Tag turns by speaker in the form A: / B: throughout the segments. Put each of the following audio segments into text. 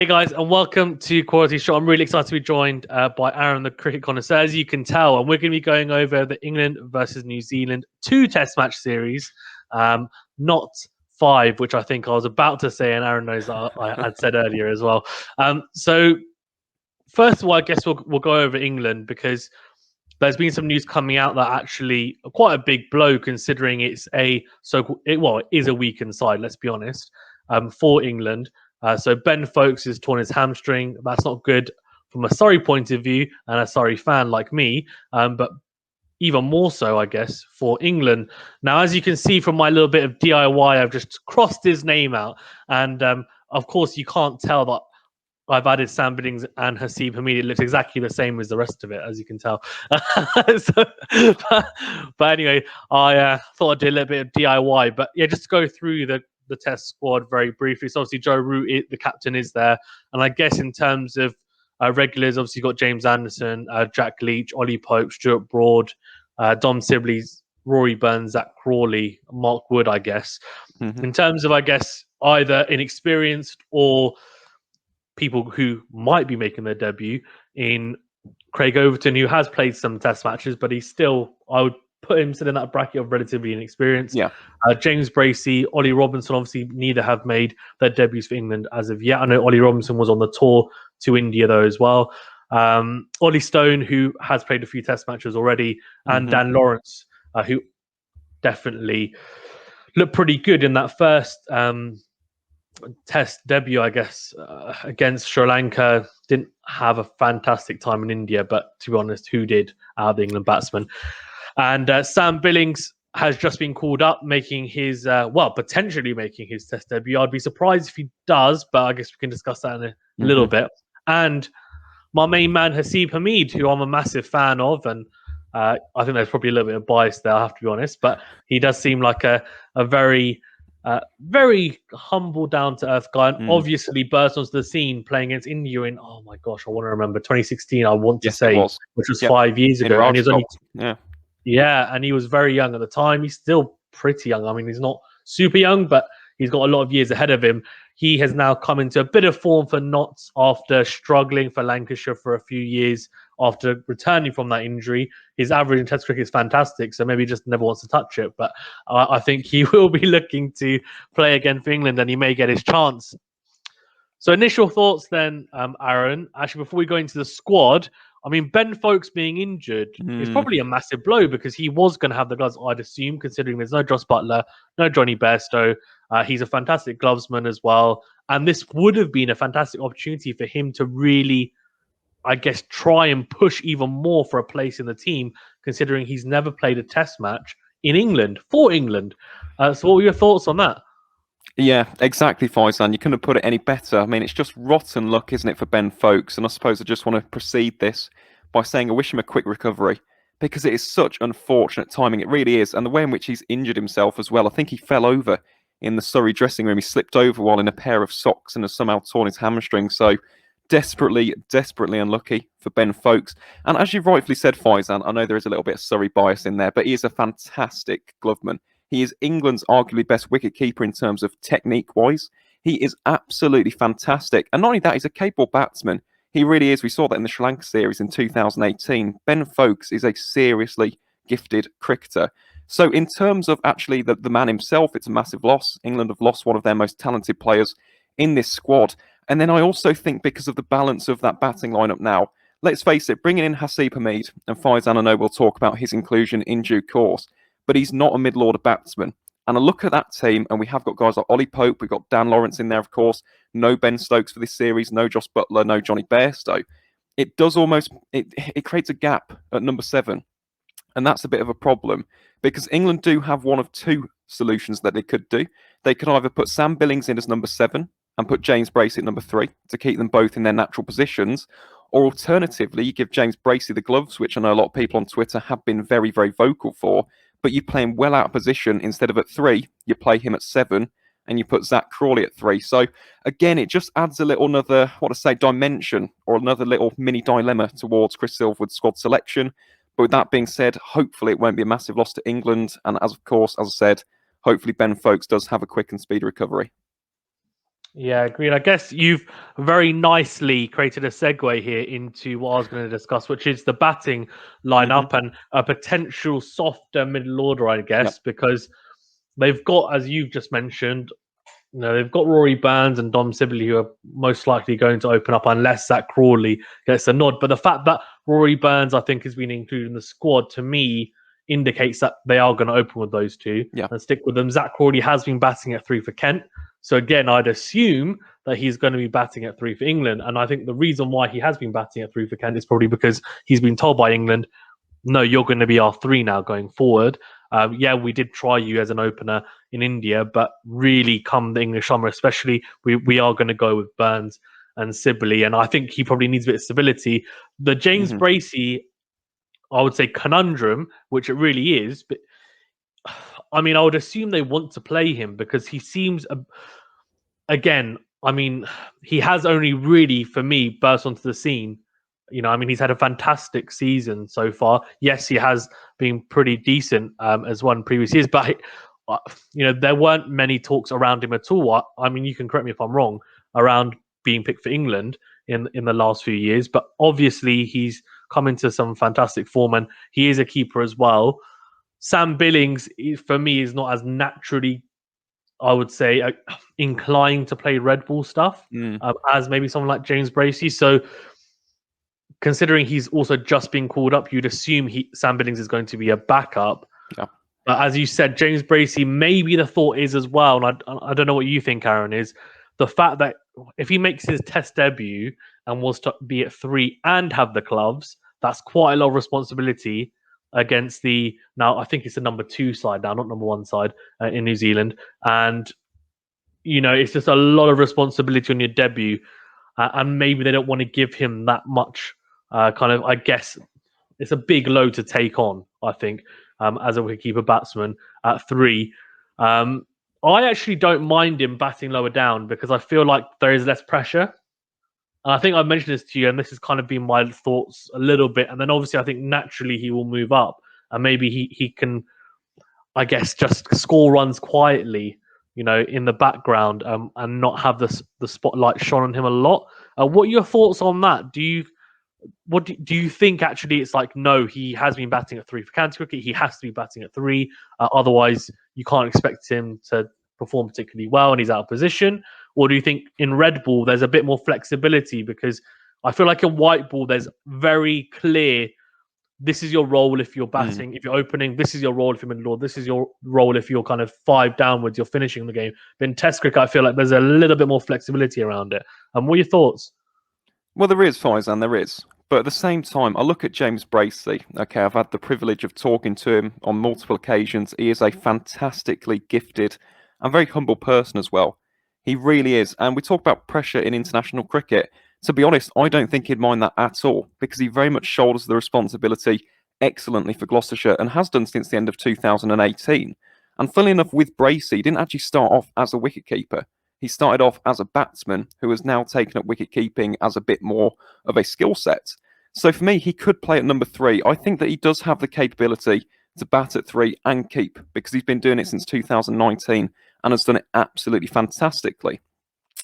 A: Hey guys, and welcome to QualityShot. I'm really excited to be joined by Aaron, the Cricket Connoiseur. As you can tell, and we're going to be going over the England versus New Zealand 2-test match series, not 5, which I think I was about to say, and Aaron knows that I had said earlier as well. So, first of all, I guess we'll go over England because there's been some news coming out that actually quite a big blow, considering it is a weakened side. Let's be honest, for England. So Ben Stokes has torn his hamstring. That's not good from a Surrey point of view and a Surrey fan like me, but even more so, I guess, for England. Now, as you can see from my little bit of DIY, I've just crossed his name out. And of course, you can't tell that I've added Sam Billings and Haseeb Hameed. It looks exactly the same as the rest of it, as you can tell. But anyway, I thought I'd do a little bit of DIY. But yeah, just to go through the test squad very briefly. So obviously Joe Root, the captain, is there. And I guess in terms of regulars, obviously you've got James Anderson, Jack Leach, Ollie Pope, Stuart Broad, Dom Sibley, Rory Burns, Zach Crawley, Mark Wood, I guess. Mm-hmm. In terms of, I guess, either inexperienced or people who might be making their debut, in Craig Overton, who has played some test matches, but he's still, I would put him in that bracket of relatively inexperienced.
B: Yeah.
A: James Bracey, Ollie Robinson, obviously neither have made their debuts for England as of yet. I know Ollie Robinson was on the tour to India though as well. Ollie Stone, who has played a few test matches already, and Dan Lawrence, who definitely looked pretty good in that first test debut, I guess, against Sri Lanka. Didn't have a fantastic time in India, but to be honest, who did out of the England batsmen? And Sam Billings has just been called up, making his, potentially making his test debut. I'd be surprised if he does, but I guess we can discuss that in a little bit. And my main man, Haseeb Hameed, who I'm a massive fan of, and I think there's probably a little bit of bias there, I have to be honest, but he does seem like a very humble, down-to-earth guy, and obviously burst onto the scene playing against India in, oh my gosh, I want to remember, 2016, I want to say, which was 5 years ago. And he was only, and he was very young at the time. He's still pretty young. I mean, he's not super young, but he's got a lot of years ahead of him. He has now come into a bit of form for Notts after struggling for Lancashire for a few years after returning from that injury. His average in Test cricket is fantastic, so maybe he just never wants to touch it. But I think he will be looking to play again for England, and he may get his chance. So initial thoughts then, Aaron. Actually, before we go into the squad, I mean, Ben Stokes being injured is probably a massive blow because he was going to have the gloves, I'd assume, considering there's no Joss Buttler, no Johnny Bairstow. He's a fantastic glovesman as well. And this would have been a fantastic opportunity for him to really, I guess, try and push even more for a place in the team, considering he's never played a test match in England, for England. So what were your thoughts on that?
B: Yeah, exactly, Faizan. You couldn't have put it any better. I mean, it's just rotten luck, isn't it, for Ben Stokes? And I suppose I just want to precede this by saying I wish him a quick recovery because it is such unfortunate timing. It really is. And the way in which he's injured himself as well. I think he fell over in the Surrey dressing room. He slipped over while in a pair of socks and has somehow torn his hamstring. So desperately, desperately unlucky for Ben Stokes. And as you rightfully said, Faizan, I know there is a little bit of Surrey bias in there, but he is a fantastic gloveman. He is England's arguably best wicketkeeper in terms of technique-wise. He is absolutely fantastic. And not only that, he's a capable batsman. He really is. We saw that in the Sri Lanka series in 2018. Ben Stokes is a seriously gifted cricketer. So in terms of actually the man himself, it's a massive loss. England have lost one of their most talented players in this squad. And then I also think because of the balance of that batting lineup now, let's face it, bringing in Haseeb Hameed, and Faizan, I know we'll talk about his inclusion in due course, but he's not a middle-order batsman. And I look at that team, and we have got guys like Ollie Pope, we've got Dan Lawrence in there, of course, no Ben Stokes for this series, no Joss Buttler, no Johnny Bairstow. It does almost, it creates a gap at number 7. And that's a bit of a problem, because England do have one of two solutions that they could do. They could either put Sam Billings in as number 7 and put James Bracey at number 3 to keep them both in their natural positions, or alternatively, you give James Bracey the gloves, which I know a lot of people on Twitter have been very, very vocal for, but you play him well out of position. Instead of at 3, you play him at 7, and you put Zach Crawley at 3. So, again, it just adds a little dimension, or another little mini dilemma towards Chris Silverwood's squad selection. But with that being said, hopefully it won't be a massive loss to England. And as I said, hopefully Ben Stokes does have a quick and speedy recovery.
A: Yeah, agreed. I guess you've very nicely created a segue here into what I was going to discuss, which is the batting
B: Hmm.
A: lineup and a potential softer middle order, I
B: Yep.
A: guess, because they've got, as you've just mentioned, they've got Rory Burns and Dom Sibley who are most likely going to open up unless Zach Crawley gets a nod. But the fact that Rory Burns, I think, has been included in the squad, to me, indicates that they are going to open with those two
B: Yeah.
A: and stick with them. Zach Crawley has been batting at 3 for Kent. So again, I'd assume that he's going to be batting at 3 for England. And I think the reason why he has been batting at 3 for Kent is probably because he's been told by England, no, you're going to be our 3 now going forward. Yeah, we did try you as an opener in India, but really come the English summer, especially, we are going to go with Burns and Sibley. And I think he probably needs a bit of stability. The James
B: Hmm.
A: Bracey, I would say, conundrum, which it really is, but I mean, I would assume they want to play him because he seems, again, I mean, he has only really, for me, burst onto the scene. I mean, he's had a fantastic season so far. Yes, he has been pretty decent as one previous years, but there weren't many talks around him at all. I mean, you can correct me if I'm wrong, around being picked for England in the last few years, but obviously he's come into some fantastic form and he is a keeper as well. Sam Billings, for me, is not as naturally, I would say, inclined to play red ball stuff
B: Mm.
A: as maybe someone like James Bracey. So, considering he's also just been called up, you'd assume Sam Billings is going to be a backup.
B: Yeah.
A: But as you said, James Bracey, maybe the thought is as well, and I don't know what you think, Aaron, is the fact that if he makes his Test debut and was to be at 3 and have the gloves, that's quite a lot of responsibility against now I think it's the number 2 side now, not number 1 side in New Zealand. And, it's just a lot of responsibility on your debut. And maybe they don't want to give him that much kind of, I guess, it's a big load to take on, I think, as a wicketkeeper batsman at 3. I actually don't mind him batting lower down because I feel like there is less pressure. And I think I mentioned this to you, and this has kind of been my thoughts a little bit. And then obviously, I think naturally he will move up, and maybe he can, I guess, just score runs quietly, in the background, and not have the spotlight shone on him a lot. What are your thoughts on that? Do you think actually it's like, no, he has been batting at 3 for county cricket, he has to be batting at 3, otherwise you can't expect him to perform particularly well and he's out of position? Or do you think in red ball there's a bit more flexibility? Because I feel like in white ball there's very clear, this is your role if you're batting, if you're opening, this is your role if you're middle order, this is your role if you're kind of 5 downwards, you're finishing the game. But in Test cricket, I feel like there's a little bit more flexibility around it. What are your thoughts?
B: Well, there is, Faizan, there is. But at the same time, I look at James Bracey. Okay, I've had the privilege of talking to him on multiple occasions. He is a fantastically gifted and very humble person as well. He really is. And we talk about pressure in international cricket. To be honest, I don't think he'd mind that at all because he very much shoulders the responsibility excellently for Gloucestershire and has done since the end of 2018. And funnily enough, with Bracey, he didn't actually start off as a wicketkeeper. He started off as a batsman who has now taken up wicket keeping as a bit more of a skill set. So for me, he could play at number 3. I think that he does have the capability to bat at 3 and keep because he's been doing it since 2019 and has done it absolutely fantastically.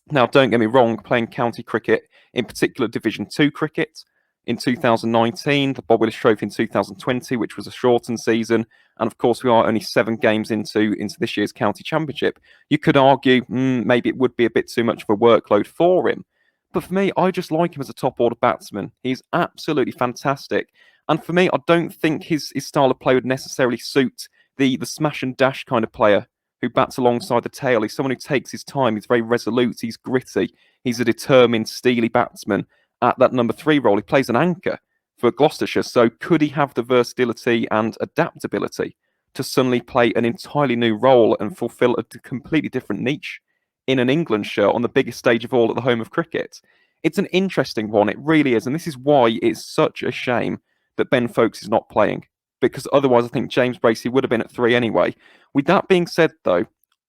B: Now, don't get me wrong, playing county cricket, in particular Division 2 cricket, in 2019, the Bob Willis Trophy in 2020, which was a shortened season, and of course we are only 7 games into this year's county championship. You could argue maybe it would be a bit too much of a workload for him. But for me, I just like him as a top order batsman. He's absolutely fantastic. And for me, I don't think his style of play would necessarily suit the smash and dash kind of player who bats alongside the tail. He's someone who takes his time. He's very resolute. He's gritty. He's a determined, steely batsman. At that number 3 role, he plays an anchor for Gloucestershire. So could he have the versatility and adaptability to suddenly play an entirely new role and fulfill a completely different niche in an England shirt on the biggest stage of all at the home of cricket? It's an interesting one. It really is. And this is why it's such a shame that Ben Stokes is not playing, because otherwise I think James Bracey would have been at 3 anyway. With that being said, though,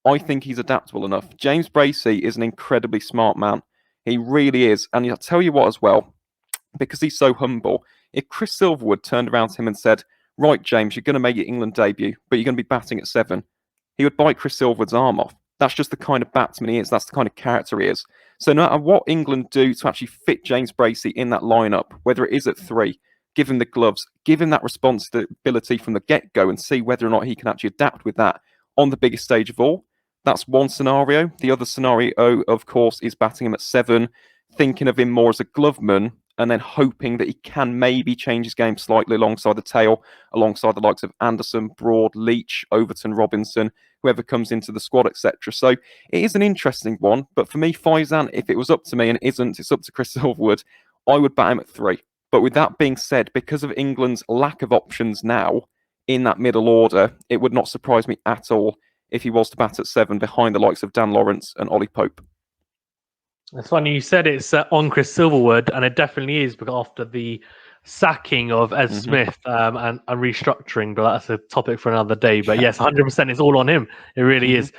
B: I think he's adaptable enough. James Bracey is an incredibly smart man. He really is. And I'll tell you what as well, because he's so humble, if Chris Silverwood turned around to him and said, right, James, you're going to make your England debut, but you're going to be batting at 7, he would bite Chris Silverwood's arm off That's just the kind of batsman he is. That's the kind of character he is. So no matter what England do to actually fit James Bracey in that lineup, whether it is at 3, give him the gloves, give him that responsibility from the get-go and see whether or not he can actually adapt with that on the biggest stage of all. That's one scenario. The other scenario, of course, is batting him at 7, thinking of him more as a gloveman, and then hoping that he can maybe change his game slightly alongside the tail, alongside the likes of Anderson, Broad, Leach, Overton, Robinson, whoever comes into the squad, etc. So it is an interesting one. But for me, Faizan, if it was up to me, and it isn't, it's up to Chris Silverwood, I would bat him at 3. But with that being said, because of England's lack of options now in that middle order, it would not surprise me at all if he was to bat at 7 behind the likes of Dan Lawrence and Ollie Pope.
A: It's funny you said it's on Chris Silverwood, and it definitely is, because after the sacking of Ed Smith and restructuring, but that's a topic for another day. But yes, 100% it's all on him. It really is.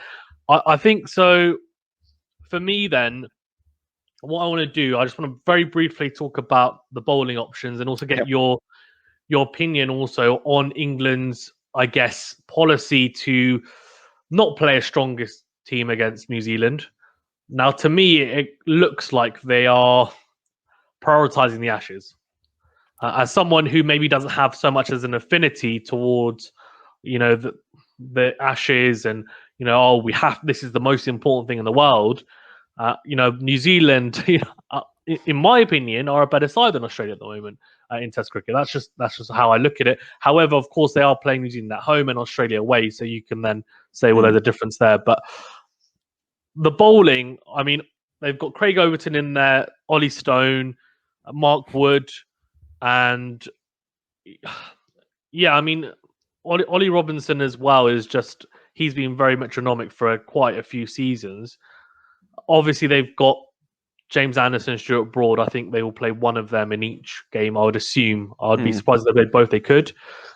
A: I think so. For me, then, what I want to do, I just want to very briefly talk about the bowling options and also get your opinion also on England's, I guess, policy to not play a strongest team against New Zealand. Now, to me, it looks like they are prioritizing the Ashes. As someone who maybe doesn't have so much as an affinity towards, the Ashes, and this is the most important thing in the world. New Zealand, in my opinion, are a better side than Australia at the moment in Test cricket. That's just how I look at it. However, of course, they are playing New Zealand at home and Australia away, so you can then say, well, there's a difference there. But the bowling, I mean, they've got Craig Overton in there, Ollie Stone, Mark Wood, and I mean, Ollie Robinson as well he's been very metronomic for quite a few seasons. Obviously, they've got James Anderson and Stuart Broad. I think they will play one of them in each game, I would assume. I'd be surprised if they played both. They could.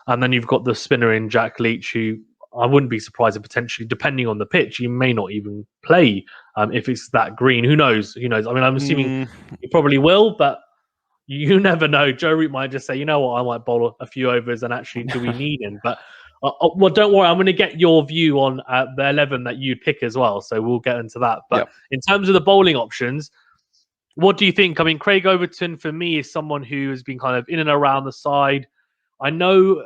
A: And then you've got the spinner in Jack Leach, who I wouldn't be surprised if potentially, depending on the pitch, you may not even play if it's that green. Who knows? I mean, I'm assuming he probably will, but you never know. Joe Root might just say, you know what, I might bowl a few overs, and actually, do we need him? But well, don't worry, I'm going to get your view on the 11 that you'd pick as well, so we'll get into that. But in terms of the bowling options, what do you think? I mean, Craig Overton, for me, is someone who has been kind of in and around the side. I know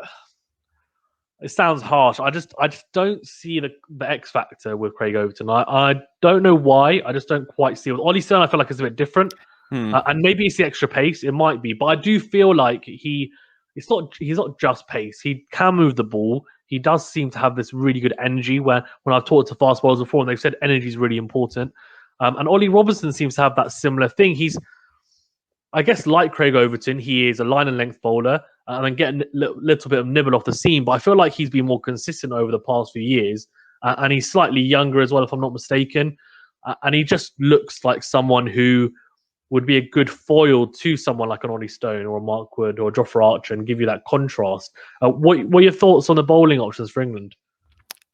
A: it sounds harsh. I just don't see the X factor with Craig Overton. I don't know why. I just don't quite see it. With Ollie Stone, I feel like it's a bit different. And maybe it's the extra pace. It might be. But I do feel like he's not just pace. He can move the ball. He does seem to have this really good energy when I've talked to fast bowlers before, and they've said energy is really important. And Ollie Robinson seems to have that similar thing. He's, I guess, like Craig Overton, he is a line and length bowler and then get a little bit of nibble off the seam. But I feel like he's been more consistent over the past few years. And he's slightly younger as well, if I'm not mistaken. And he just looks like someone who would be a good foil to someone like an Ollie Stone or a Mark Wood or a Jofra Archer and give you that contrast. What are your thoughts on the bowling options for England?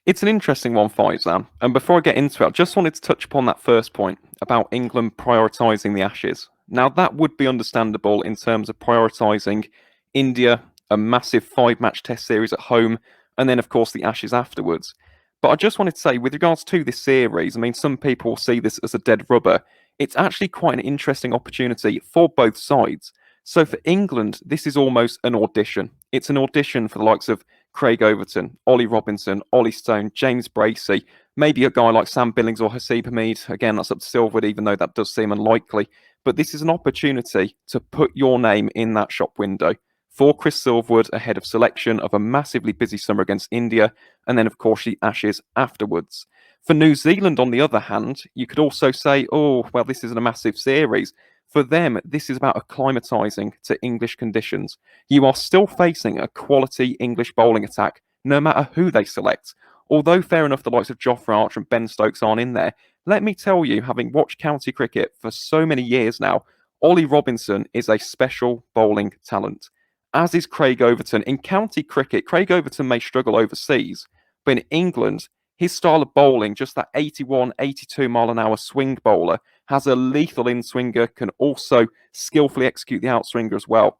B: It's an interesting one, Faizan. And before I get into it, I just wanted to touch upon that first point about England prioritising the Ashes. Now, that would be understandable in terms of prioritising India, a massive 5-match test series at home, and then, of course, the Ashes afterwards. But I just wanted to say, with regards to this series, I mean, some people will see this as a dead rubber. It's actually quite an interesting opportunity for both sides. So for England, this is almost an audition. It's an audition for the likes of Craig Overton, Ollie Robinson, Ollie Stone, James Bracey, maybe a guy like Sam Billings or Haseeb Hameed. Again, that's up to Silverwood, even though that does seem unlikely. But this is an opportunity to put your name in that shop window for Chris Silverwood ahead of selection of a massively busy summer against India, and then, of course, the Ashes afterwards. For New Zealand, on the other hand, you could also say, oh, well, this isn't a massive series. For them, this is about acclimatising to English conditions. You are still facing a quality English bowling attack, no matter who they select. Although, fair enough, the likes of Jofra Archer and Ben Stokes aren't in there, let me tell you, having watched county cricket for so many years now, Ollie Robinson is a special bowling talent, as is Craig Overton. In county cricket, Craig Overton may struggle overseas, but in England, his style of bowling, just that 81, 82 mile an hour swing bowler, has a lethal in-swinger, can also skillfully execute the outswinger as well.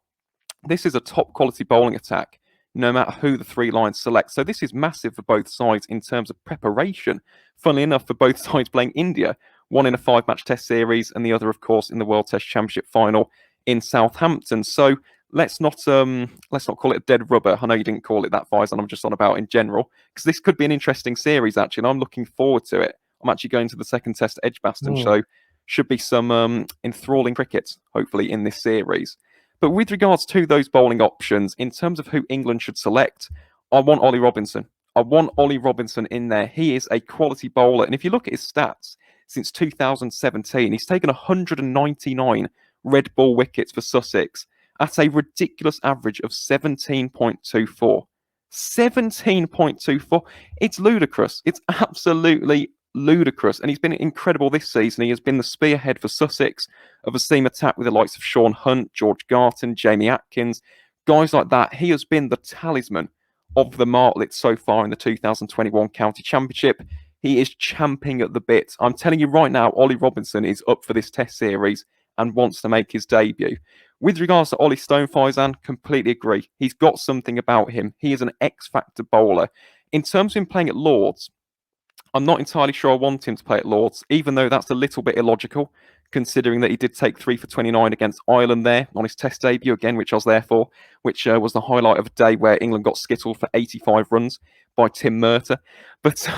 B: This is a top quality bowling attack. no matter who the three lines select. So this is massive for both sides in terms of preparation. Funnily enough, for both sides playing India, one in a 5-match Test series, and the other, of course, in the World Test Championship final in Southampton. So let's not call it a dead rubber. I know you didn't call it that, Faizan. I'm just on about in general, because this could be an interesting series actually, and I'm looking forward to it. I'm actually going to the second Test at Edgbaston, so should be some enthralling cricket, hopefully, in this series. But with regards to those bowling options, in terms of who England should select, I want Ollie Robinson. I want Ollie Robinson in there. He is a quality bowler. And if you look at his stats, since 2017, he's taken 199 red ball wickets for Sussex at a ridiculous average of 17.24. 17.24. It's ludicrous. It's absolutely ludicrous. And he's been incredible this season. He has been the spearhead for Sussex of a seam attack with the likes of Sean Hunt, George Garton, Jamie Atkins, guys like that. He has been the talisman of the martlets so far in the 2021 County Championship. He is champing at the bit. I'm telling you right now, Ollie Robinson is up for this Test series and wants to make his debut. With regards to Ollie Stone, Faizan, completely agree. He's got something about him. He is an X-factor bowler. In terms of him playing at Lords, I'm not entirely sure I want him to play at Lords, even though that's a little bit illogical, considering that he did take 3 for 29 against Ireland there on his Test debut again, which I was there for, which was the highlight of a day where England got skittled for 85 runs by Tim Murtagh. But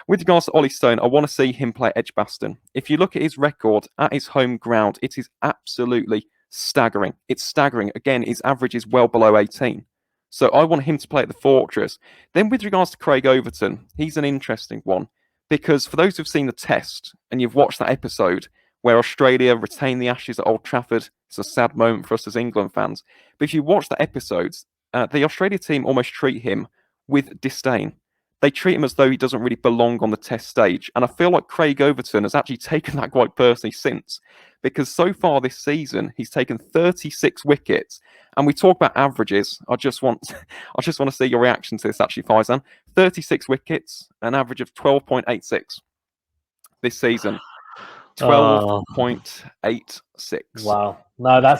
B: with regards to Ollie Stone, I want to see him play Edgbaston. If you look at his record at his home ground, it is absolutely staggering. It's staggering. Again, his average is well below 18. So I want him to play at the Fortress. Then with regards to Craig Overton, he's an interesting one. Because for those who've seen the Test and you've watched that episode where Australia retained the Ashes at Old Trafford, it's a sad moment for us as England fans. But if you watch that episode, the Australia team almost treat him with disdain. They treat him as though he doesn't really belong on the Test stage. And I feel like Craig Overton has actually taken that quite personally since. Because so far this season, he's taken 36 wickets. And we talk about averages. I just want to see your reaction to this, actually, Faizan. 36 wickets, an average of 12.86 this season. 12.86.
A: Wow. No,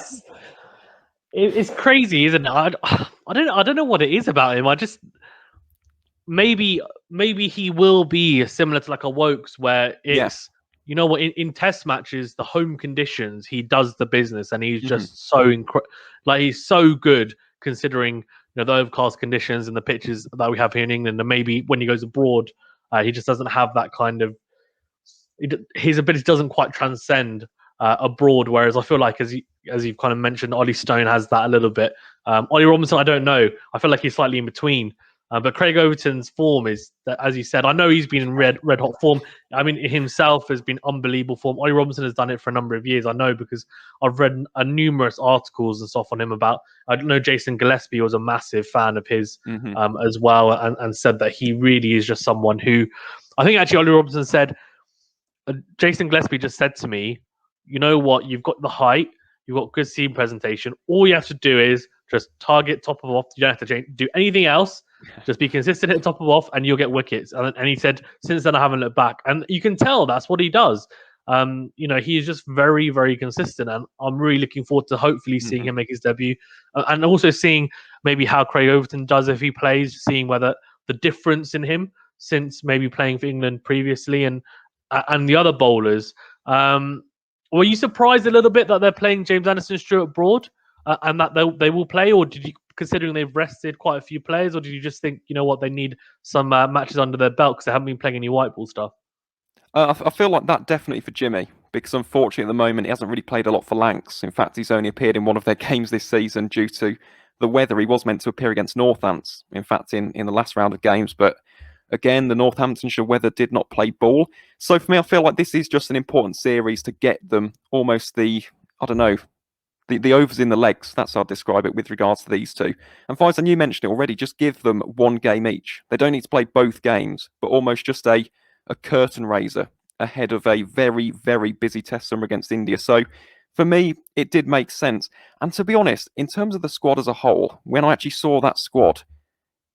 A: it's crazy, isn't it? I don't know what it is about him. I just maybe he will be similar to like a Wokes, where it's you know what, in Test matches, the home conditions, he does the business, and he's just so he's so good considering the overcast conditions and the pitches that we have here in England. And maybe when he goes abroad, he just doesn't have that kind of his ability doesn't quite transcend abroad. Whereas I feel like as you've kind of mentioned, Ollie Stone has that a little bit. Ollie Robinson, I don't know. I feel like he's slightly in between. But Craig Overton's form is, that, as you said, I know he's been in red hot form. I mean, himself has been unbelievable form. Ollie Robinson has done it for a number of years. I know because I've read numerous articles and stuff on him about. I know Jason Gillespie was a massive fan of his as well, and said that he really is just someone who, I think actually Ollie Robinson said, Jason Gillespie just said to me, you know what, you've got the height, you've got good seam presentation. All you have to do is just target top of off. You don't have to do anything else. Just be consistent at top of off, and you'll get wickets. And he said, since then I haven't looked back, and you can tell that's what he does. He is just very, very consistent, and I'm really looking forward to hopefully seeing him make his debut, and also seeing maybe how Craig Overton does if he plays, seeing whether the difference in him since maybe playing for England previously, and the other bowlers. Were you surprised a little bit that they're playing James Anderson, Stuart Broad, and that they will play, or did you, considering they've rested quite a few players, or did you just think, you know what, they need some matches under their belt because they haven't been playing any white ball stuff?
B: I feel like that definitely for Jimmy, because unfortunately at the moment he hasn't really played a lot for Lancs. In fact, he's only appeared in one of their games this season due to the weather. He was meant to appear against Northants, in fact, in the last round of games, but again, the Northamptonshire weather did not play ball. So for me, I feel like this is just an important series to get them almost the overs in the legs. That's how I'd describe it with regards to these two. And Faizan, you mentioned it already, just give them one game each. They don't need to play both games, but almost just a curtain raiser ahead of a very, very busy Test summer against India. So for me, it did make sense. And to be honest, in terms of the squad as a whole, when I actually saw that squad,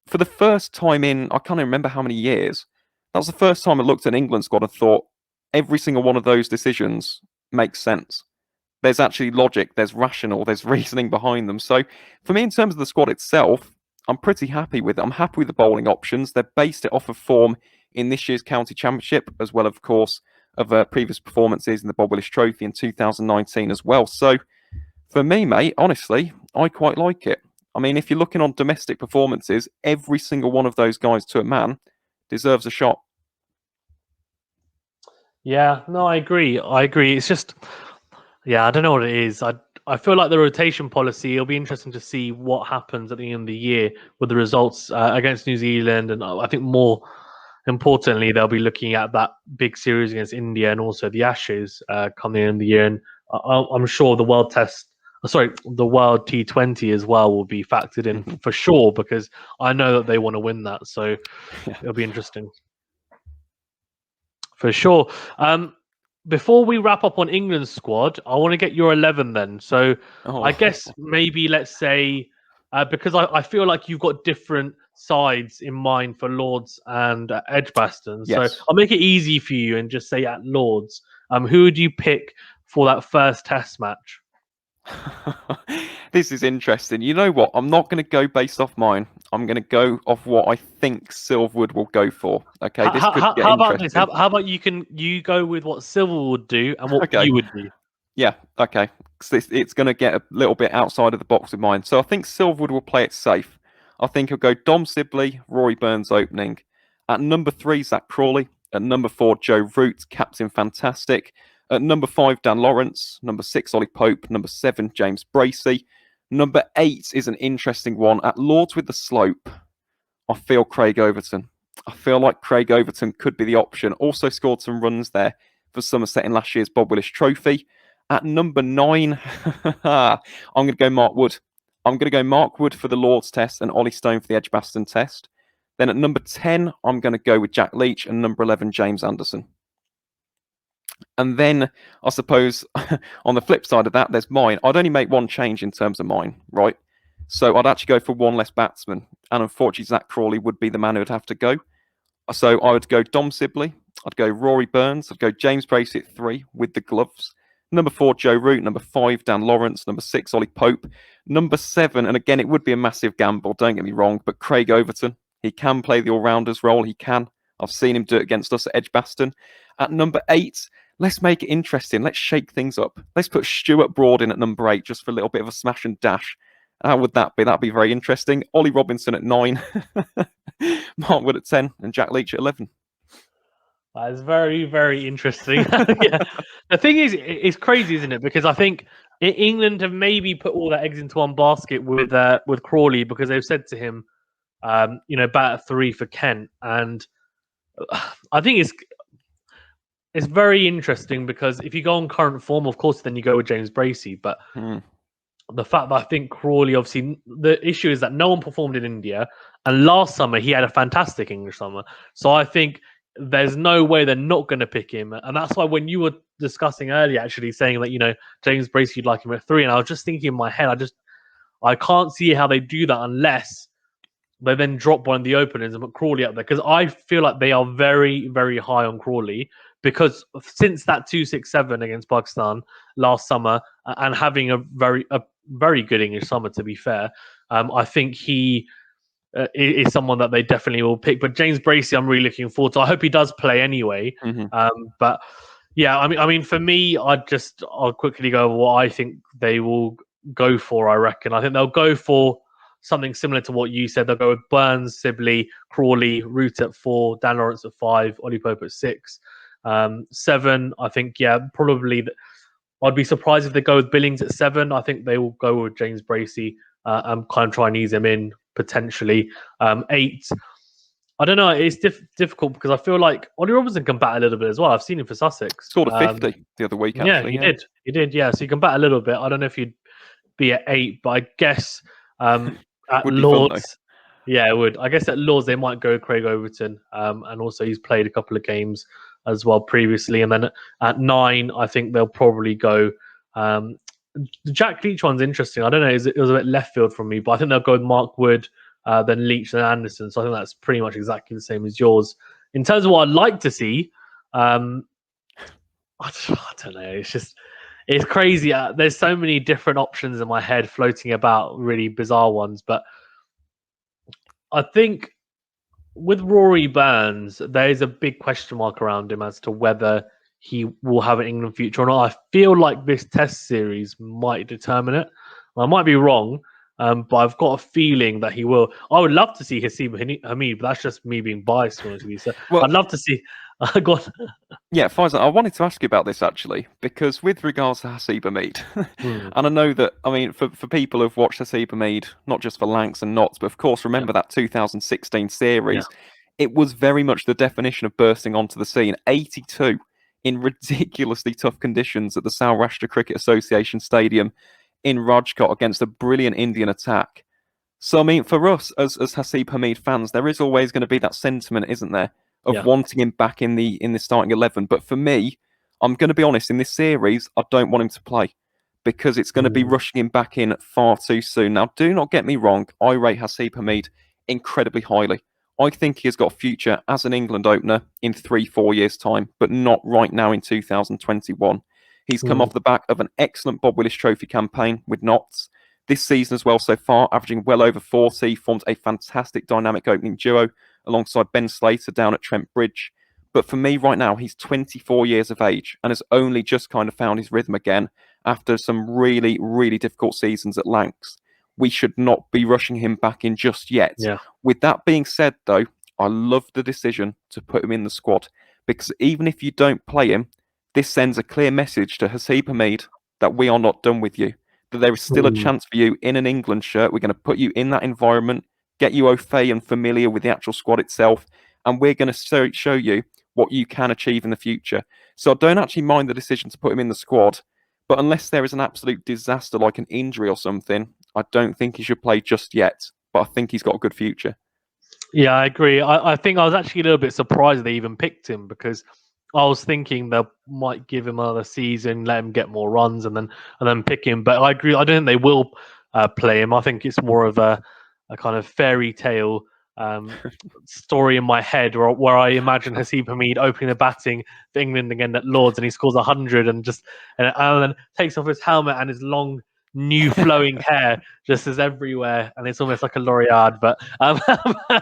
B: for the first time in, I can't even remember how many years, that was the first time I looked at an England squad and thought, every single one of those decisions makes sense. There's actually logic, there's rational, there's reasoning behind them. So for me, in terms of the squad itself, I'm pretty happy with it. I'm happy with the bowling options. They've based it off of form in this year's county championship, as well, of course, of previous performances in the Bob Willis Trophy in 2019 as well. So for me, mate, honestly, I quite like it. I mean, if you're looking on domestic performances, every single one of those guys to a man deserves a shot.
A: Yeah, no, I agree. It's just, yeah, I don't know what it is. I feel like the rotation policy, it'll be interesting to see what happens at the end of the year with the results against New Zealand. And I think more importantly, they'll be looking at that big series against India and also the Ashes coming in the year. And I'm sure the World T20 as well will be factored in for sure, because I know that they want to win that. So it'll be interesting. For sure. Before we wrap up on England's squad, I want to get your 11 then. So I guess maybe let's say, because I feel like you've got different sides in mind for Lords and Edgbaston.
B: Yes.
A: So I'll make it easy for you and just say at Lords, who would you pick for that first test match?
B: This is interesting. You know what? I'm not going to go based off mine. I'm going to go off what I think Silverwood will go for. Okay, this could get
A: how about
B: interesting.
A: this? How about you go with what Silverwood would do and what you would do?
B: Yeah, okay. It's going to get a little bit outside of the box with mine. So I think Silverwood will play it safe. I think he'll go Dom Sibley, Rory Burns opening. At number 3, Zach Crawley. At number 4, Joe Root, captain fantastic. At number 5, Dan Lawrence. Number 6, Ollie Pope. Number 7, James Bracey. Number 8 is an interesting one. At Lords with the slope, I feel Craig Overton. I feel like Craig Overton could be the option. Also scored some runs there for Somerset in last year's Bob Willis Trophy. At number 9, I'm going to go Mark Wood. I'm going to go Mark Wood for the Lords test and Ollie Stone for the Edgbaston test. Then at number 10, I'm going to go with Jack Leach, and number 11, James Anderson. And then I suppose on the flip side of that, there's mine. I'd only make one change in terms of mine, right? So I'd actually go for one less batsman. And unfortunately, Zach Crawley would be the man who would have to go. So I would go Dom Sibley. I'd go Rory Burns. I'd go James Bracey at 3 with the gloves. Number 4, Joe Root. Number 5, Dan Lawrence. Number 6, Ollie Pope. Number 7, and again, it would be a massive gamble, don't get me wrong, but Craig Overton. He can play the all-rounders role. He can. I've seen him do it against us at Edgbaston. At number 8, let's make it interesting. Let's shake things up. Let's put Stuart Broad in at number 8 just for a little bit of a smash and dash. How would that be? That'd be very interesting. Ollie Robinson at 9, Mark Wood at 10, and Jack Leach at 11.
A: That is very, very interesting. Yeah. The thing is, it's crazy, isn't it? Because I think England have maybe put all their eggs into one basket with Crawley, because they've said to him, bat at 3 for Kent, and I think it's very interesting because if you go on current form, of course, then you go with James Bracey. But the fact that I think Crawley, obviously, the issue is that no one performed in India, and last summer he had a fantastic English summer. So I think there's no way they're not going to pick him, and that's why when you were discussing earlier, actually saying that James Bracey, you'd like him at 3, and I was just thinking in my head, I can't see how they do that unless they then drop one of the openers and put Crawley up there, because I feel like they are very, very high on Crawley, because since that 267 against Pakistan last summer and having a very good English summer, to be fair, I think he is someone that they definitely will pick. But James Bracey, I'm really looking forward to. I hope he does play anyway. But yeah, I mean, for me, I'll quickly go over what I think they will go for. I reckon I think they'll go for something similar to what you said. They'll go with Burns, Sibley, Crawley, Root at 4, Dan Lawrence at 5, Ollie Pope at 6. 7, I think, probably. I'd be surprised if they go with Billings at 7. I think they will go with James Bracey and kind of try and ease him in potentially. 8, I don't know. It's difficult because I feel like Ollie Robinson can bat a little bit as well. I've seen him for Sussex.
B: Scored a 50 the other week, actually.
A: Yeah, he did. Yeah, so he can bat a little bit. I don't know if he'd be at 8, but I guess at Lords, it would. I guess at Lords they might go Craig Overton, and also he's played a couple of games as well previously. And then at 9, I think they'll probably go. The Jack Leach one's interesting. I don't know. It was a bit left field from me, but I think they'll go with Mark Wood, then Leach, then Anderson. So I think that's pretty much exactly the same as yours. In terms of what I'd like to see, I don't know. It's crazy. There's so many different options in my head floating about, really bizarre ones. But I think with Rory Burns, there is a big question mark around him as to whether he will have an England future or not. I feel like this Test series might determine it. I might be wrong, but I've got a feeling that he will. I would love to see Haseeb Hamid, but that's just me being biased, to be honest with you. So
B: Well,
A: I'd love to see. Go on.
B: yeah, Faisal, I wanted to ask you about this actually, because with regards to Haseeb Hamid,
A: Hmm.
B: and I know that, I mean, for people who've watched Haseeb Hamid, not just for Lancs and Knots, but of course,
A: Yeah,
B: remember that 2016
A: yeah,
B: series, it was very much the definition of bursting onto the scene. 82 in ridiculously tough conditions at the Saurashtra Cricket Association Stadium in Rajkot against a brilliant Indian attack. So, I mean, for us as Haseeb Hamid fans, there is always going to be that sentiment, isn't there, of
A: yeah.
B: wanting him back in the starting 11. But for me, I'm going to be honest, in this series, I don't want him to play because it's going to be
A: Mm,
B: rushing him back in far too soon. Now, do not get me wrong, I rate Haseeb Hamid incredibly highly. I think he has got a future as an England opener in 3-4 years' time, but not right now in 2021. He's come
A: mm,
B: off the back of an excellent Bob Willis Trophy campaign with Notts. This season as well so far, averaging well over 40, formed a fantastic dynamic opening duo alongside Ben Slater down at Trent Bridge. But for me right now, he's 24 years of age and has only just kind of found his rhythm again after some really, really difficult seasons at Lancs. We should not be rushing him back in just yet.
A: yeah.
B: With that being said, though, I love the decision to put him in the squad because even if you don't play him, this sends a clear message to Haseeb Hamid that we are not done with you, that there is still a
A: Mm,
B: chance for you in an England shirt. We're going to put you in that environment, get you au fait and familiar with the actual squad itself, and we're going to show you what you can achieve in the future. So I don't actually mind the decision to put him in the squad, but unless there is an absolute disaster like an injury or something, I don't think he should play just yet. But I think he's got a good future.
A: yeah, I agree. I think I was actually a little bit surprised they even picked him because I was thinking they might give him another season, let him get more runs, and then pick him. But I agree. I don't think they will play him. I think it's more of a kind of fairy tale story in my head where I imagine Haseeb Hamid opening the batting for England again at Lords, and he scores 100 and then takes off his helmet and his long new flowing hair just is everywhere, and it's almost like a L'Oreal. But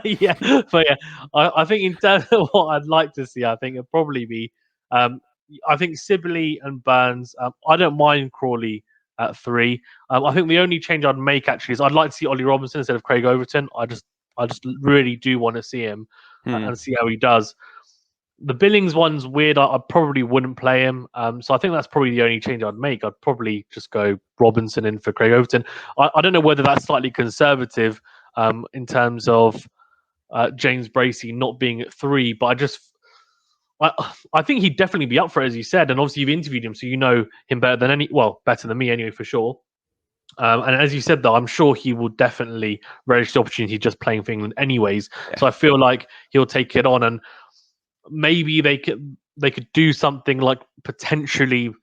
A: yeah, but yeah, I think in terms of what I'd like to see, I think it'd probably be, I think Sibley and Burns. I don't mind Crawley at 3. I think the only change I'd make actually is I'd like to see Ollie Robinson instead of Craig Overton. I just really do want to see him
B: Hmm.
A: and see how he does. The Billings one's weird. I probably wouldn't play him. So I think that's probably the only change I'd make. I'd probably just go Robinson in for Craig Overton. I don't know whether that's slightly conservative in terms of James Bracey not being at 3, but I think he'd definitely be up for it, as you said. And obviously you've interviewed him, so you know him better than me anyway, for sure. And as you said, though, I'm sure he will definitely relish the opportunity just playing for England anyways.
B: Yeah.
A: So I feel like he'll take it on, and maybe they could do something like potentially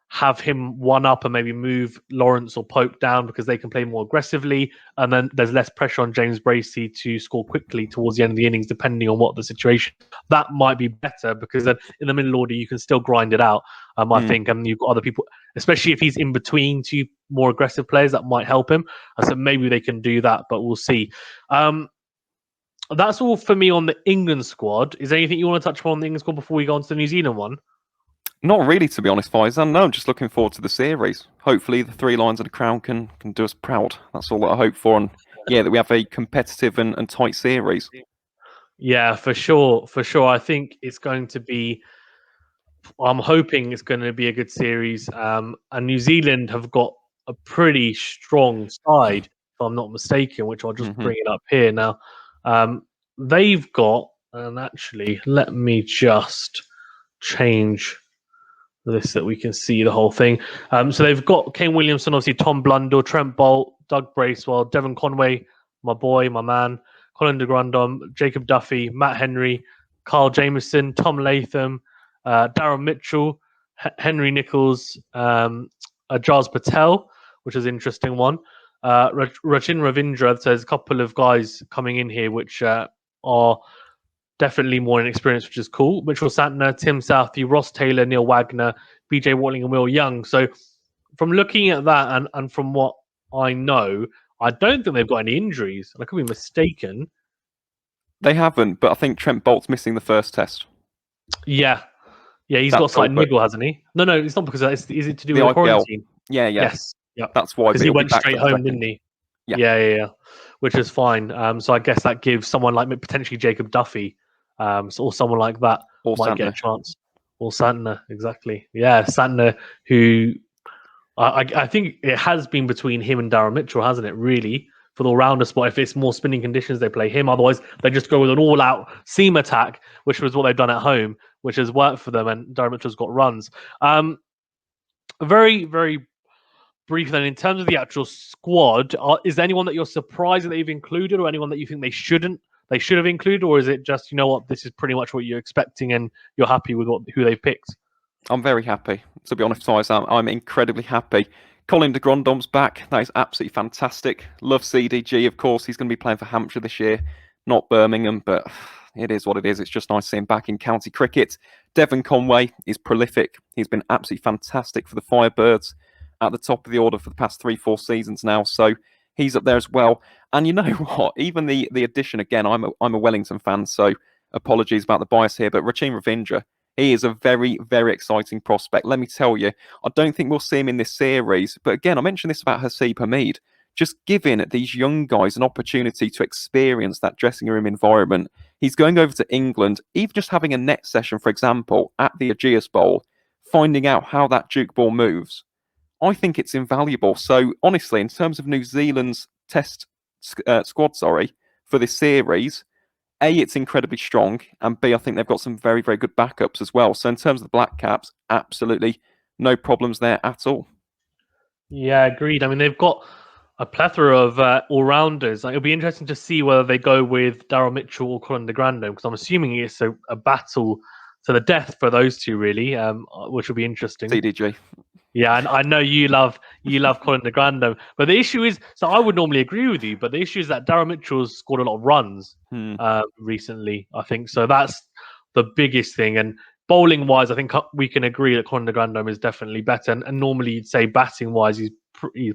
A: have him one up and maybe move Lawrence or Pope down because they can play more aggressively, and then there's less pressure on James Bracey to score quickly towards the end of the innings, depending on what the situation. That might be better because then in the middle order you can still grind it out. I think, and you've got other people, especially if he's in between two more aggressive players, that might help him. So maybe they can do that, but we'll see. That's all for me on the England squad. Is there anything you want to touch upon the England squad before we go on to the New Zealand one?
B: Not really, to be honest, Faizan. No, I'm just looking forward to the series. Hopefully, the 3 Lions of the Crown can do us proud. That's all that I hope for. And yeah, that we have a competitive and tight series.
A: Yeah, for sure. For sure. I think it's going to be, I'm hoping it's going to be a good series. And New Zealand have got a pretty strong side, if I'm not mistaken, which I'll just
B: Hmm.
A: bring it up here now. They've got, and actually, let me just change this so that we can see the whole thing. So they've got Kane Williamson, obviously Tom Blundell, Trent Boult, Doug Bracewell, Devon Conway, my boy, my man, Colin de Grandhomme, Jacob Duffy, Matt Henry, Carl Jamieson, Tom Latham, Darren Mitchell, Henry Nichols, Jaz Patel, which is an interesting one. Rachin Ravindra, so there's a couple of guys coming in here which are definitely more inexperienced, which is cool. Mitchell Santner, Tim Southey, Ross Taylor, Neil Wagner, BJ Watling, and Will Young. So from looking at that and from what I know, I don't think they've got any injuries. I could be mistaken.
B: They haven't, but I think Trent Boult's missing the first test.
A: Yeah, he's
B: That's
A: got a slight
B: all, but
A: niggle, hasn't he? No, it's not because is it to do
B: the
A: with the
B: IPL.
A: quarantine?
B: Yeah.
A: Yes, yeah,
B: That's why,
A: because
B: but
A: he
B: he'll be
A: went
B: back
A: straight
B: for the
A: home,
B: second.
A: didn't he?
B: Yeah.
A: Yeah, which is fine. So I guess that gives someone like potentially Jacob Duffy, or someone like that
B: Or
A: might get a
B: Santner.
A: chance. Or Santner, exactly. Yeah, Santner, who I think it has been between him and Darren Mitchell, hasn't it? Really, for the all-rounder spot. If it's more spinning conditions, they play him. Otherwise, they just go with an all-out seam attack, which was what they've done at home, which has worked for them. And Darren Mitchell's got runs. Very, very brief then. In terms of the actual squad, is there anyone that you're surprised that they've included, or anyone that you think they should have included, or is it just, you know what, this is pretty much what you're expecting and you're happy with who they've picked?
B: I'm very happy. To be honest, I'm incredibly happy. Colin de Grondom's back. That is absolutely fantastic. Love CDG, of course. He's going to be playing for Hampshire this year, not Birmingham, but it is what it is. It's just nice to see him back in county cricket. Devon Conway is prolific. He's been absolutely fantastic for the Firebirds at the top of the order for the past 3-4 seasons now. So he's up there as well. And you know what? Even the addition, again, I'm a Wellington fan, so apologies about the bias here, but Rachin Ravindra, he is a very, very exciting prospect. Let me tell you, I don't think we'll see him in this series. But again, I mentioned this about Haseeb Hameed. Just giving these young guys an opportunity to experience that dressing room environment. He's going over to England, even just having a net session, for example, at the Ageas Bowl, finding out how that Duke ball moves. I think it's invaluable. So honestly, in terms of New Zealand's test squad, for this series, A, it's incredibly strong, and B, I think they've got some very, very good backups as well. So in terms of the Black Caps, absolutely no problems there at all.
A: Yeah, agreed. I mean, they've got a plethora of all-rounders. It'll be interesting to see whether they go with Daryl Mitchell or Colin de Grandhomme, because I'm assuming it's a battle to the death for those two, really, which will be interesting.
B: CDG.
A: Yeah, and I know you love Colin de Grandhomme, but the issue is, so I would normally agree with you, but the issue is that Darren Mitchell's scored a lot of runs recently, I think. So that's the biggest thing. And bowling wise, I think we can agree that Colin de Grandhomme is definitely better. And normally you'd say batting wise, he's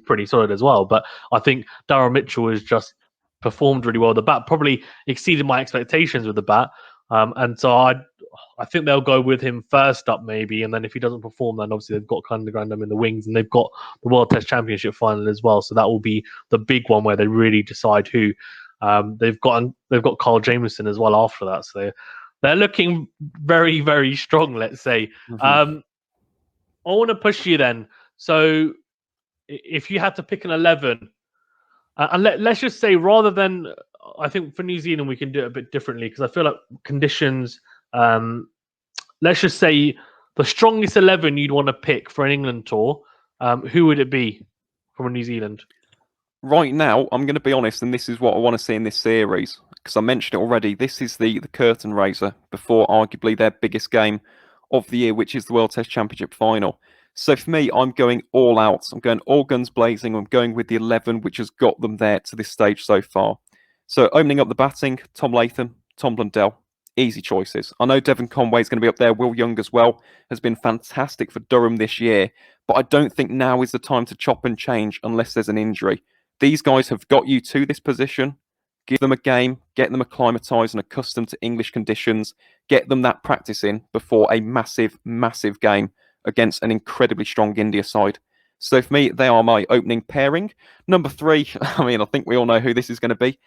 A: pretty solid as well. But I think Darren Mitchell has just performed really well. The bat probably exceeded my expectations with the bat. And so I think they'll go with him first up, maybe, and then if he doesn't perform, then obviously they've got Colin de Grandhomme in the wings, and they've got the World Test Championship final as well. So that will be the big one where they really decide who. They've got Carl Jameson as well after that, so they're looking very, very strong. Let's say. I want to push you then. So if you had to pick an 11, and let's just say rather than, I think for New Zealand we can do it a bit differently because I feel like conditions. Let's just say the strongest 11 you'd want to pick for an England tour. Who would it be from New Zealand?
B: Right now, I'm going to be honest, and this is what I want to see in this series, because I mentioned it already. This is the curtain raiser before arguably their biggest game of the year, which is the World Test Championship final. So for me, I'm going all out. I'm going all guns blazing. I'm going with the 11, which has got them there to this stage so far. So opening up the batting, Tom Latham, Tom Blundell. Easy choices. I know Devon Conway is going to be up there. Will Young as well has been fantastic for Durham this year. But I don't think now is the time to chop and change unless there's an injury. These guys have got you to this position. Give them a game, get them acclimatised and accustomed to English conditions, get them that practice in before a massive, massive game against an incredibly strong India side. So for me, they are my opening pairing. Number 3, I think we all know who this is going to be.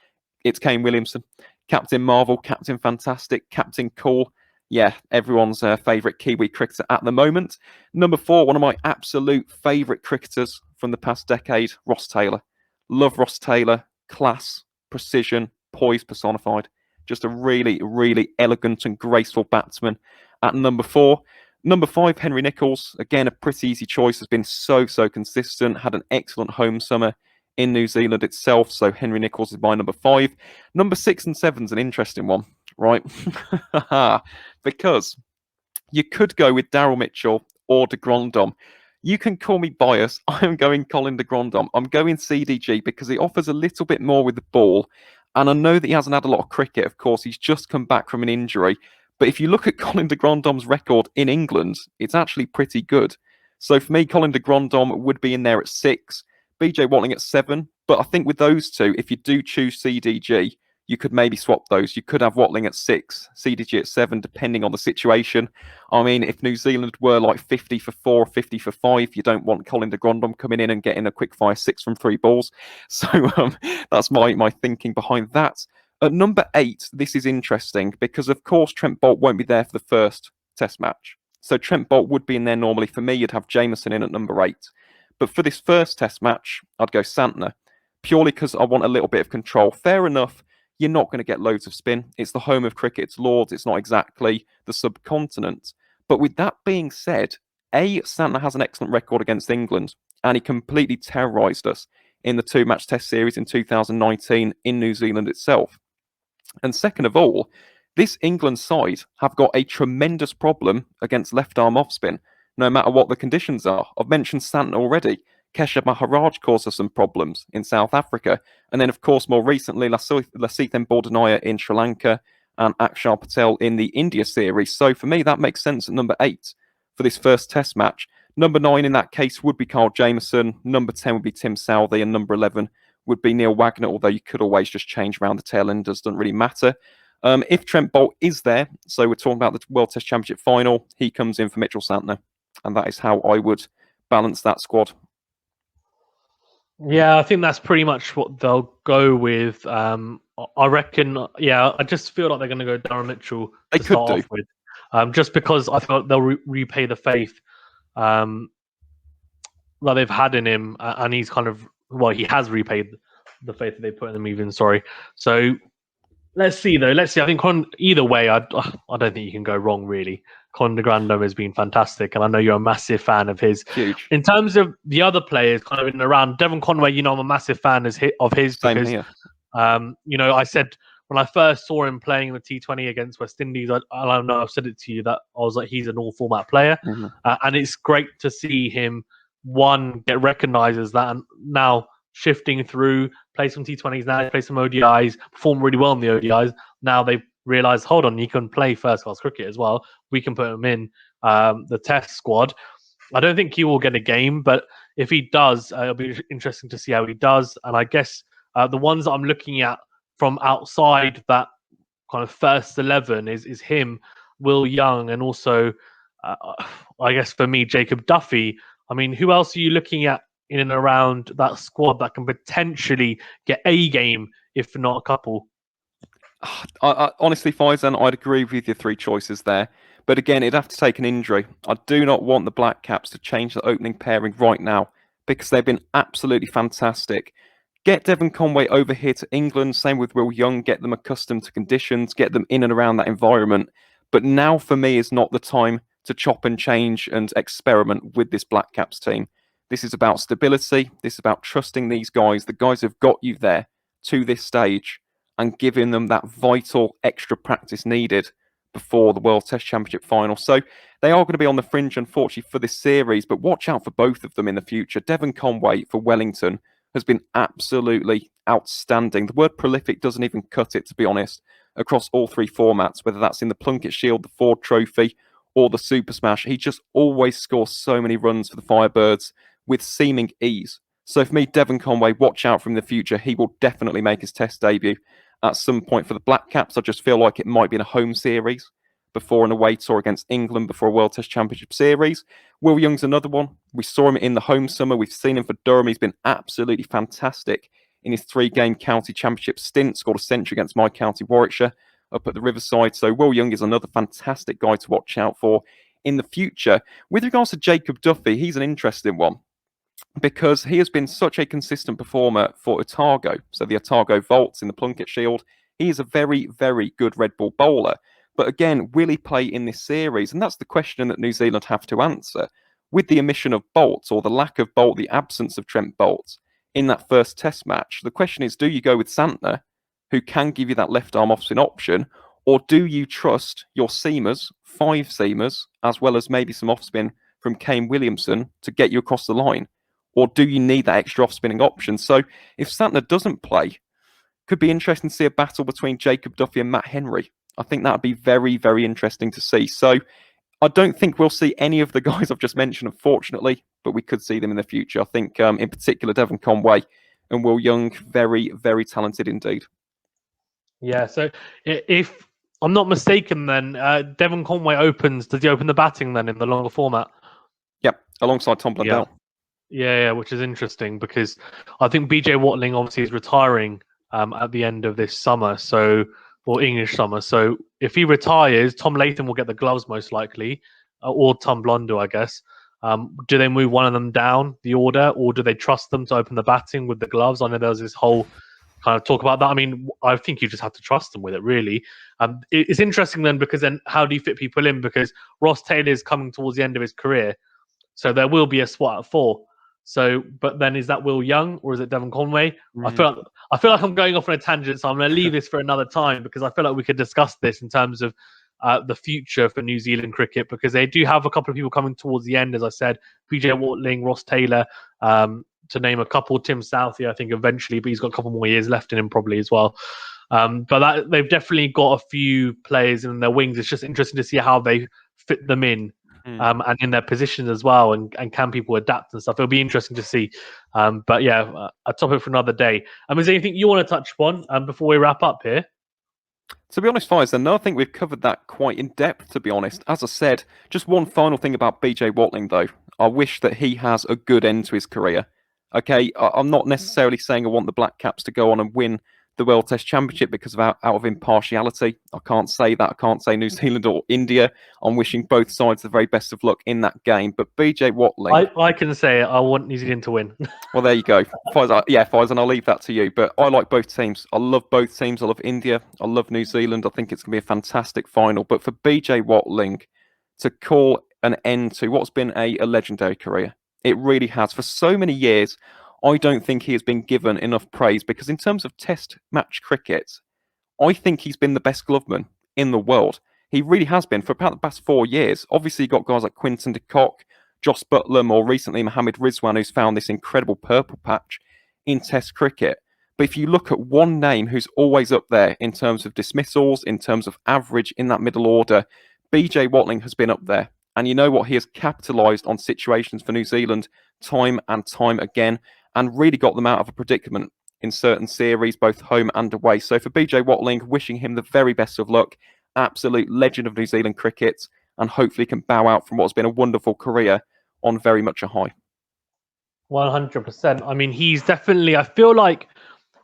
B: It's Kane Williamson. Captain Marvel, Captain Fantastic, Captain Cool. Yeah, everyone's favourite Kiwi cricketer at the moment. Number 4, one of my absolute favourite cricketers from the past decade, Ross Taylor. Love Ross Taylor. Class, precision, poise personified. Just a really, really elegant and graceful batsman at number 4. Number 5, Henry Nicholls. Again, a pretty easy choice. Has been so consistent. Had an excellent home summer in New Zealand itself. So Henry Nicholls is my number 5. Number 6 and 7 is an interesting one, right? Because you could go with Daryl Mitchell or de Grandhomme. You can call me biased. I am going Colin de Grandhomme. I'm going CDG because he offers a little bit more with the ball. And I know that he hasn't had a lot of cricket. Of course, he's just come back from an injury. But if you look at Colin de Grandhomme's record in England, it's actually pretty good. So for me, Colin de Grandhomme would be in there at 6. BJ Watling at 7. But I think with those two, if you do choose CDG, you could maybe swap those. You could have Watling at 6, CDG at 7, depending on the situation. I mean, if New Zealand were like 50 for 4, 50 for 5, you don't want Colin de Grandhomme coming in and getting a quick fire 6 from 3 balls. So that's my thinking behind that. At number 8, this is interesting because, of course, Trent Boult won't be there for the first Test match. So Trent Boult would be in there normally. For me, you'd have Jameson in at number 8. But for this first Test match, I'd go Santner, purely because I want a little bit of control. Fair enough, you're not going to get loads of spin. It's the home of cricket, it's Lords, it's not exactly the subcontinent. But with that being said, Santner has an excellent record against England, and he completely terrorised us in the 2-match Test series in 2019 in New Zealand itself. And second of all, this England side have got a tremendous problem against left-arm off-spin, no matter what the conditions are. I've mentioned Santner already. Keshav Maharaj caused us some problems in South Africa. And then, of course, more recently, Lasithen Bordenaya in Sri Lanka and Akshar Patel in the India series. So for me, that makes sense at number 8 for this first Test match. Number 9 in that case would be Carl Jameson. Number 10 would be Tim Southey. And number 11 would be Neil Wagner, although you could always just change around the tail enders. Doesn't really matter. If Trent Boult is there, so we're talking about the World Test Championship final, he comes in for Mitchell Santner. And that is how I would balance that squad.
A: Yeah, I think that's pretty much what they'll go with. I reckon, I just feel like they're going to go Darren Mitchell to start off with. Just because I thought they'll repay the faith that they've had in him. And he's he has repaid the faith that they put in him even, sorry. So let's see, though. Let's see. I think either way, I don't think you can go wrong, really. Colin de Grandhomme has been fantastic, and I know you're a massive fan of his.
B: Huge.
A: In terms of the other players, kind of in and around, Devon Conway, I'm a massive fan of his
B: Same
A: because,
B: here.
A: I said when I first saw him playing in the T20 against West Indies, I know I've said it to you that I was like, he's an all-format player, and it's great to see him get recognised as that, and now shifting through, play some T20s now, play some ODIs, perform really well in the ODIs. Now they've realised, hold on, he can play first-class cricket as well. We can put him in the Test squad. I don't think he will get a game, but if he does, it'll be interesting to see how he does. And I guess the ones that I'm looking at from outside that kind of first 11 is him, Will Young, and also, I guess for me, Jacob Duffy. I mean, who else are you looking at in and around that squad that can potentially get a game, if not a couple?
B: Honestly, Faizan, I'd agree with your 3 choices there. But again, it'd have to take an injury. I do not want the Black Caps to change the opening pairing right now because they've been absolutely fantastic. Get Devon Conway over here to England. Same with Will Young. Get them accustomed to conditions. Get them in and around that environment. But now, for me, is not the time to chop and change and experiment with this Black Caps team. This is about stability. This is about trusting these guys. The guys have got you there to this stage and giving them that vital extra practice needed before the World Test Championship final. So they are going to be on the fringe, unfortunately, for this series, but watch out for both of them in the future. Devon Conway for Wellington has been absolutely outstanding. The word prolific doesn't even cut it, to be honest, across all 3 formats, whether that's in the Plunket Shield, the Ford Trophy, or the Super Smash. He just always scores so many runs for the Firebirds with seeming ease. So for me, Devon Conway, watch out for him in the future. He will definitely make his Test debut at some point. For the Black Caps, I just feel like it might be in a home series before an away tour against England before a World Test Championship series. Will Young's another one. We saw him in the home summer. We've seen him for Durham. He's been absolutely fantastic in his 3-game county championship stint. Scored a century against my county, Warwickshire, up at the Riverside. So Will Young is another fantastic guy to watch out for in the future. With regards to Jacob Duffy, he's an interesting one, because he has been such a consistent performer for Otago. So the Otago Volts in the Plunket Shield. He is a very, very good red ball bowler. But again, will he play in this series? And that's the question that New Zealand have to answer. With the omission of Boult, or the lack of Boult, the absence of Trent Boult in that first Test match, the question is, do you go with Santner, who can give you that left arm off spin option, or do you trust your seamers, 5 seamers, as well as maybe some off spin from Kane Williamson to get you across the line? Or do you need that extra off-spinning option? So if Santner doesn't play, could be interesting to see a battle between Jacob Duffy and Matt Henry. I think that would be very, very interesting to see. So I don't think we'll see any of the guys I've just mentioned, unfortunately, but we could see them in the future. I think, in particular, Devon Conway and Will Young, very, very talented indeed.
A: Yeah, so if I'm not mistaken, then Devon Conway opens. Does he open the batting then in the longer format?
B: Yep, alongside Tom
A: Yeah.
B: Blundell.
A: Yeah, which is interesting because I think BJ Watling obviously is retiring at the end of this summer, or English summer. So if he retires, Tom Latham will get the gloves most likely, or Tom Blundell, I guess. Do they move one of them down the order, or do they trust them to open the batting with the gloves? I know there was this whole kind of talk about that. I mean, I think you just have to trust them with it, really. It's interesting then because then how do you fit people in? Because Ross Taylor is coming towards the end of his career, so there will be a spot at 4. So, but then is that Will Young or is it Devon Conway? I feel like I'm going off on a tangent, so I'm going to leave this for another time because I feel like we could discuss this in terms of the future for New Zealand cricket, because they do have a couple of people coming towards the end, as I said, BJ Watling, Ross Taylor, to name a couple. Tim Southey, I think eventually, but he's got a couple more years left in him probably as well. But they've definitely got a few players in their wings. It's just interesting to see how they fit them in. And in their positions as well, and can people adapt and stuff? It'll be interesting to see. But yeah, a topic for another day. Is there anything you want to touch upon before we wrap up here?
B: To be honest, Faisal, no, I think we've covered that quite in depth, to be honest. As I said, just one final thing about BJ Watling, though. I wish that he has a good end to his career. Okay, I'm not necessarily saying I want the Black Caps to go on and win the World Test Championship because of out of impartiality. I can't say that. I can't say New Zealand or India. I'm wishing both sides the very best of luck in that game. But BJ Watling...
A: I can say I want New Zealand to win.
B: Well, there you go. Faisal, I'll leave that to you. But I like both teams. I love both teams. I love India. I love New Zealand. I think it's going to be a fantastic final. But for BJ Watling to call an end to what's been a legendary career, it really has. For so many years, I don't think he has been given enough praise because in terms of test match cricket, I think he's been the best gloveman in the world. He really has been for about the past 4 years. Obviously, you've got guys like Quinton de Kock, Joss Butler, more recently Mohammed Rizwan, who's found this incredible purple patch in Test cricket. But if you look at one name who's always up there in terms of dismissals, in terms of average in that middle order, BJ Watling has been up there. And you know what? He has capitalised on situations for New Zealand time and time again and really got them out of a predicament in certain series, both home and away. So for BJ Watling, wishing him the very best of luck, absolute legend of New Zealand cricket, and hopefully can bow out from what's been a wonderful career on very much a high.
A: 100%. I mean, he's definitely, I feel like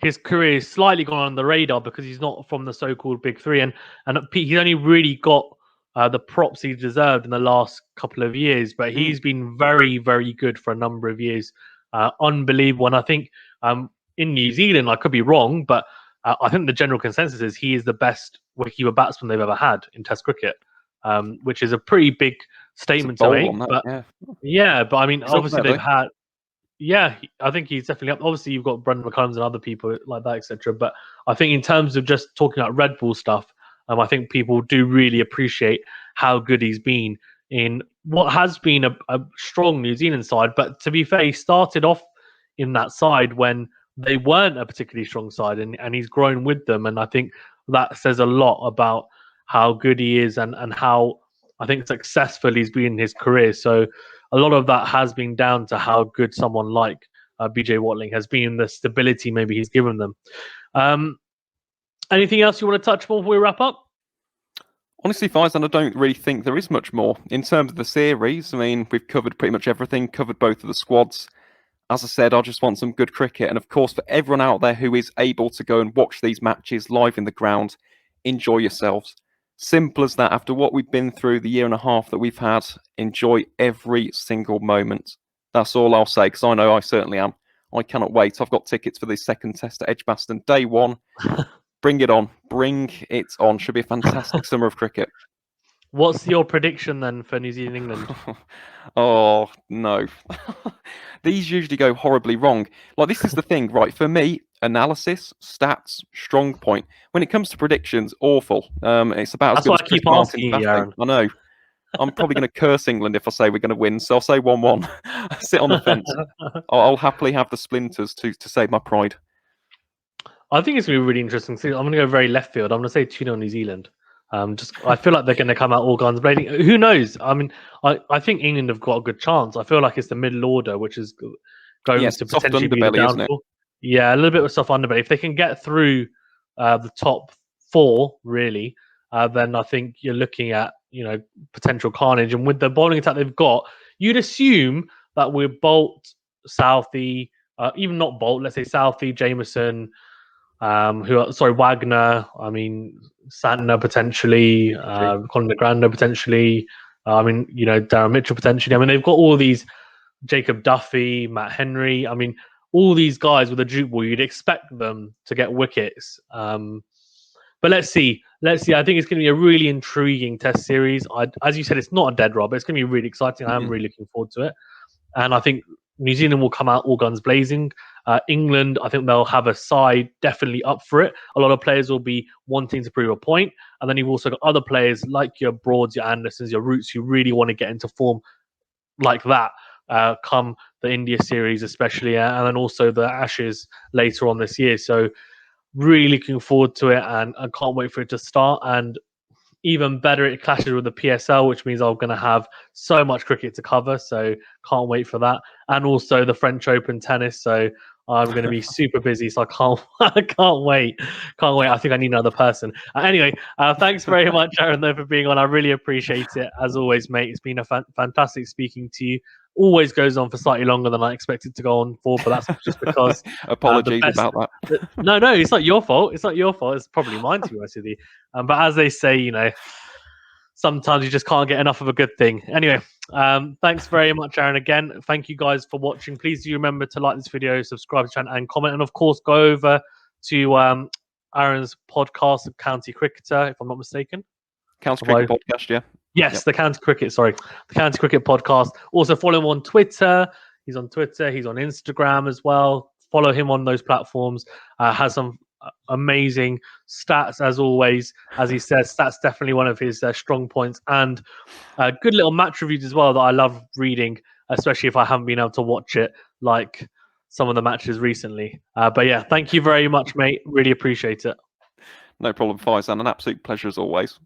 A: his career is slightly gone on the radar because he's not from the so-called big three, and he's only really got the props he deserved in the last couple of years, but he's been very, very good for a number of years. Unbelievable. And I think in New Zealand, I could be wrong, but I think the general consensus is he is the best wicketkeeper batsman they've ever had in Test cricket, which is a pretty big statement to make. But but I mean,
B: he's
A: obviously
B: there,
A: they've had. Yeah, I think he's definitely up. Obviously, you've got Brendan McCullum and other people like that, etc. But I think in terms of just talking about Red Bull stuff, I think people do really appreciate how good he's been in what has been a strong New Zealand side. But to be fair, he started off in that side when they weren't a particularly strong side, and he's grown with them. And I think that says a lot about how good he is and how I think successful he's been in his career. So a lot of that has been down to how good someone like BJ Watling has been, the stability maybe he's given them. Anything else you want to touch on before we wrap up?
B: Honestly, Faisal, I don't really think there is much more. In terms of the series, I mean, we've covered pretty much everything, covered both of the squads. As I said, I just want some good cricket. And of course, for everyone out there who is able to go and watch these matches live in the ground, enjoy yourselves. Simple as that. After what we've been through, the year and a half that we've had, enjoy every single moment. That's all I'll say, because I know I certainly am. I cannot wait. I've got tickets for the second test at Edgbaston. Day one. Bring it on. Bring it on. Should be a fantastic summer of cricket.
A: What's your prediction then for New Zealand, England?
B: Oh, no. These usually go horribly wrong. Like, this is the thing, right? For me, analysis, stats, strong point. When it comes to predictions, awful. It's about
A: That's why I keep asking you, Aaron.
B: I know. I'm probably going to curse England if I say we're going to win, so I'll say 1-1. Sit on the fence. I'll happily have the splinters to save my pride.
A: I think it's going to be really interesting. So I'm going to go very left field. I'm going to say 2-0 New Zealand. I feel like they're going to come out all guns blazing. Who knows? I mean, I think England have got a good chance. I feel like it's the middle order, which is going to potentially be the downfall. Yeah, a little bit of soft underbelly. If they can get through the top 4 really, then I think you're looking at potential carnage. And with the bowling attack they've got, you'd assume that with Boult, Southey, even not Boult, let's say Southey, Jameson, Wagner, I mean Santner potentially, Colin DeGrando potentially, Darren Mitchell potentially. I mean, they've got all these, Jacob Duffy, Matt Henry. I mean, all these guys with a juke ball, you'd expect them to get wickets. But let's see. I think it's going to be a really intriguing Test series. As you said, it's not a dead rubber. It's going to be really exciting. I am really looking forward to it. And I think New Zealand will come out all guns blazing. England, I think they'll have a side definitely up for it. A lot of players will be wanting to prove a point. And then you've also got other players like your Broads, your Andersons, your Roots, who really want to get into form like that come the India series especially, and then also the Ashes later on this year. So really looking forward to it, and I can't wait for it to start. And even better, it clashes with the PSL, which means I'm going to have so much cricket to cover. So can't wait for that. And also the French Open tennis. So I'm going to be super busy. So I can't wait. I think I need another person. Anyway, thanks very much, Aaron, though, for being on. I really appreciate it. As always, mate, it's been a fantastic speaking to you. Always goes on for slightly longer than I expected to go on for, but that's just because
B: apologies about that.
A: No, it's not your fault. It's not your fault. It's probably mine, to be honest with you. But as they say, sometimes you just can't get enough of a good thing. Anyway, thanks very much, Aaron. Again, thank you guys for watching. Please do remember to like this video, subscribe to the channel, and comment. And of course, go over to Aaron's podcast, County Cricketer, if I'm not mistaken.
B: County Cricket Podcast, yeah.
A: Yes, the County Cricket Podcast. Also follow him on Twitter. He's on Twitter. He's on Instagram as well. Follow him on those platforms. Has some amazing stats as always. As he says, stats definitely one of his strong points, and good little match reviews as well that I love reading, especially if I haven't been able to watch it like some of the matches recently. But yeah, thank you very much, mate. Really appreciate it.
B: No problem, Faizan. An absolute pleasure as always.